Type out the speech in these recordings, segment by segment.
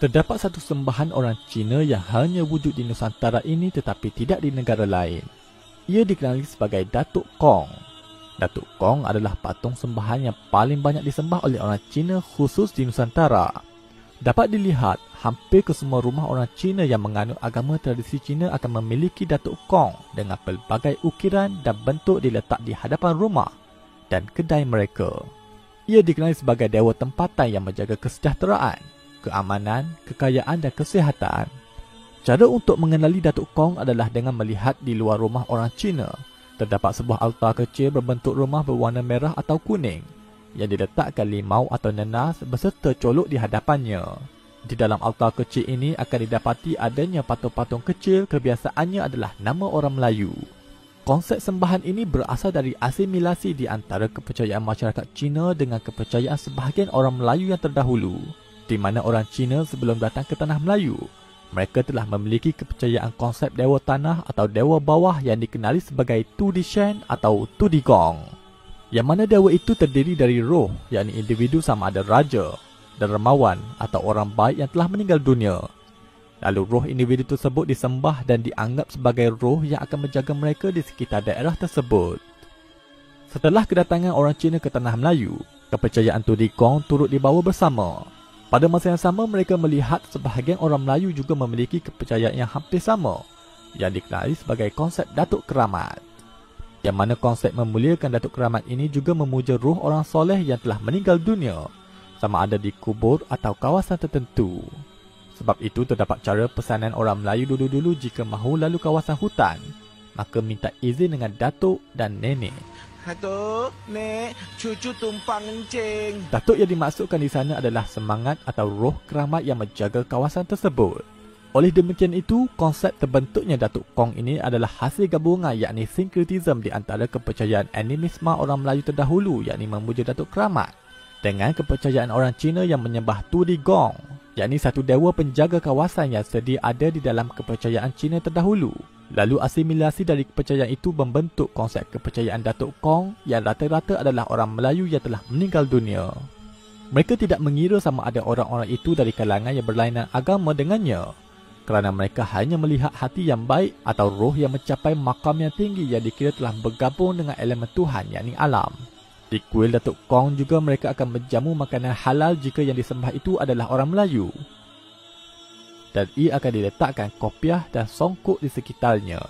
Terdapat satu sembahan orang Cina yang hanya wujud di Nusantara ini tetapi tidak di negara lain. Ia dikenali sebagai Datuk Kong. Datuk Kong adalah patung sembahan yang paling banyak disembah oleh orang Cina khusus di Nusantara. Dapat dilihat, hampir ke semua rumah orang Cina yang menganut agama tradisi Cina akan memiliki Datuk Kong dengan pelbagai ukiran dan bentuk diletak di hadapan rumah dan kedai mereka. Ia dikenali sebagai dewa tempatan yang menjaga kesejahteraan, keamanan, kekayaan dan kesihatan. Cara untuk mengenali Datuk Kong adalah dengan melihat di luar rumah orang Cina. Terdapat sebuah altar kecil berbentuk rumah berwarna merah atau kuning yang diletakkan limau atau nenas beserta colok di hadapannya. Di dalam altar kecil ini akan didapati adanya patung-patung kecil, kebiasaannya adalah nama orang Melayu. Konsep sembahan ini berasal dari asimilasi di antara kepercayaan masyarakat Cina dengan kepercayaan sebahagian orang Melayu yang terdahulu, di mana orang Cina sebelum datang ke tanah Melayu, mereka telah memiliki kepercayaan konsep dewa tanah atau dewa bawah yang dikenali sebagai Tu Di Shen atau Tu Di Gong, yang mana dewa itu terdiri dari roh, yakni individu sama ada raja, dermawan atau orang baik yang telah meninggal dunia. Lalu roh individu tersebut disembah dan dianggap sebagai roh yang akan menjaga mereka di sekitar daerah tersebut. Setelah kedatangan orang Cina ke tanah Melayu, kepercayaan Tu Di Gong turut dibawa bersama. Pada masa yang sama, mereka melihat sebahagian orang Melayu juga memiliki kepercayaan yang hampir sama, yang dikenali sebagai konsep Datuk Keramat. Yang mana konsep memuliakan Datuk Keramat ini juga memuja roh orang soleh yang telah meninggal dunia, sama ada di kubur atau kawasan tertentu. Sebab itu terdapat cara pesanan orang Melayu dulu-dulu jika mahu lalu kawasan hutan, maka minta izin dengan Datuk dan Nenek. Datuk, Nek, cucu tumpang kencing. Datuk yang dimaksudkan di sana adalah semangat atau roh keramat yang menjaga kawasan tersebut. Oleh demikian itu, konsep terbentuknya Datuk Kong ini adalah hasil gabungan yakni sinkretisme di antara kepercayaan animisme orang Melayu terdahulu yakni memuja Datuk Keramat dengan kepercayaan orang Cina yang menyembah Tu Di Gong, yakni satu dewa penjaga kawasan yang sedia ada di dalam kepercayaan Cina terdahulu. Lalu asimilasi dari kepercayaan itu membentuk konsep kepercayaan Datuk Kong yang rata-rata adalah orang Melayu yang telah meninggal dunia. Mereka tidak mengira sama ada orang-orang itu dari kalangan yang berlainan agama dengannya, kerana mereka hanya melihat hati yang baik atau roh yang mencapai makam yang tinggi yang dikira telah bergabung dengan elemen Tuhan yakni alam. Di kuil Datuk Kong juga mereka akan menjamu makanan halal jika yang disembah itu adalah orang Melayu. Dan ia akan diletakkan kopiah dan songkok di sekitarnya.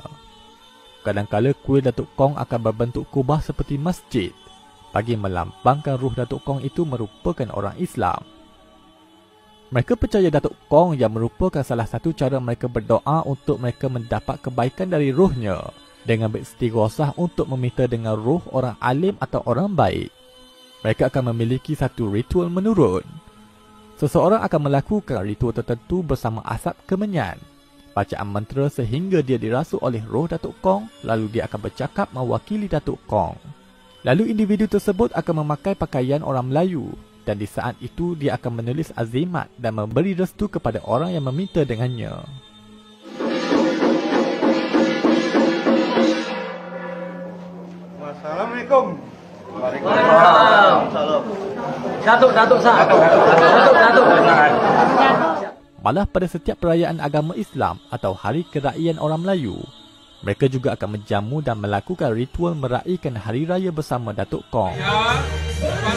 Kadang-kala kuil Datuk Kong akan berbentuk kubah seperti masjid, bagi melambangkan ruh Datuk Kong itu merupakan orang Islam. Mereka percaya Datuk Kong yang merupakan salah satu cara mereka berdoa untuk mereka mendapat kebaikan dari rohnya, dengan beristighosah untuk meminta dengan roh orang alim atau orang baik. Mereka akan memiliki satu ritual menurun. Seseorang akan melakukan ritual tertentu bersama asap kemenyan, bacaan mantra sehingga dia dirasuk oleh roh Datuk Kong, lalu dia akan bercakap mewakili Datuk Kong. Lalu individu tersebut akan memakai pakaian orang Melayu, dan di saat itu dia akan menulis azimat dan memberi restu kepada orang yang meminta dengannya. Assalamualaikum. Waalaikumsalam. Datuk. Malah pada setiap perayaan agama Islam atau hari keraiyaan orang Melayu, mereka juga akan menjamu dan melakukan ritual meraihkan hari raya bersama Datuk Kong. Ya,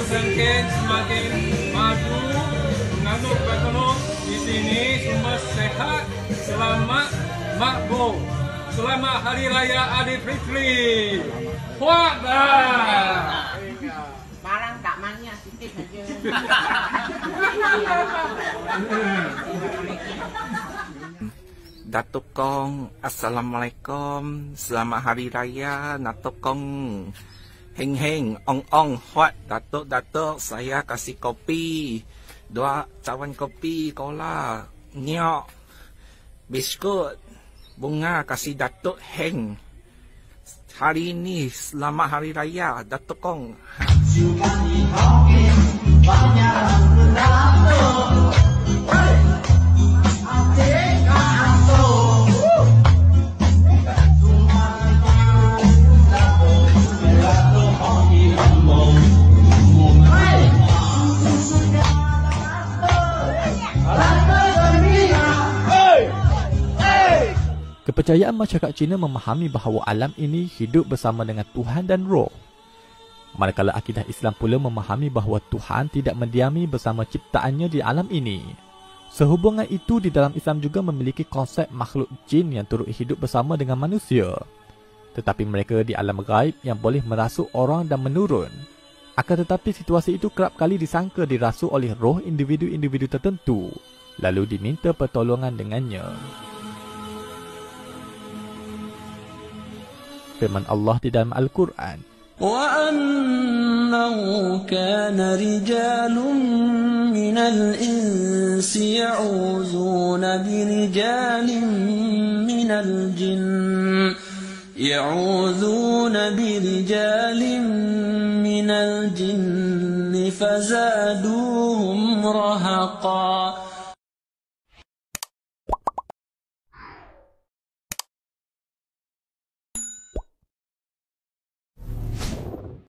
semakin semakin maju, menganut petunjuk di sini semua sehat, selamat, makbul. Selamat Hari Raya Aidilfitri. Kuat dah. Barang tak mania sikit saja. Datuk Kong, Assalamualaikum. Selamat Hari Raya, Datuk Kong. Heng, ong, hot. Datuk, saya kasih kopi. 2 cawan kopi, cola, nyok, biskut, bunga kasih Datuk Heng. Hari ini selamat Hari Raya, Datuk Kong. Kepercayaan masyarakat Cina memahami bahawa alam ini hidup bersama dengan Tuhan dan roh. Manakala akidah Islam pula memahami bahawa Tuhan tidak mendiami bersama ciptaannya di alam ini. Sehubungan itu di dalam Islam juga memiliki konsep makhluk jin yang turut hidup bersama dengan manusia. Tetapi mereka di alam gaib yang boleh merasuk orang dan menurun. Akan tetapi situasi itu kerap kali disangka dirasuk oleh roh individu-individu tertentu, lalu diminta pertolongan dengannya. Firman Allah di dalam Al-Quran, وَأَنَّهُ كَانَ رِجَالٌ مِّنَ الْإِنسِ يَعُوذُونَ بِرِجَالٍ مِّنَ الْجِنِّ فَزَادُوهُمْ رَهَقًا.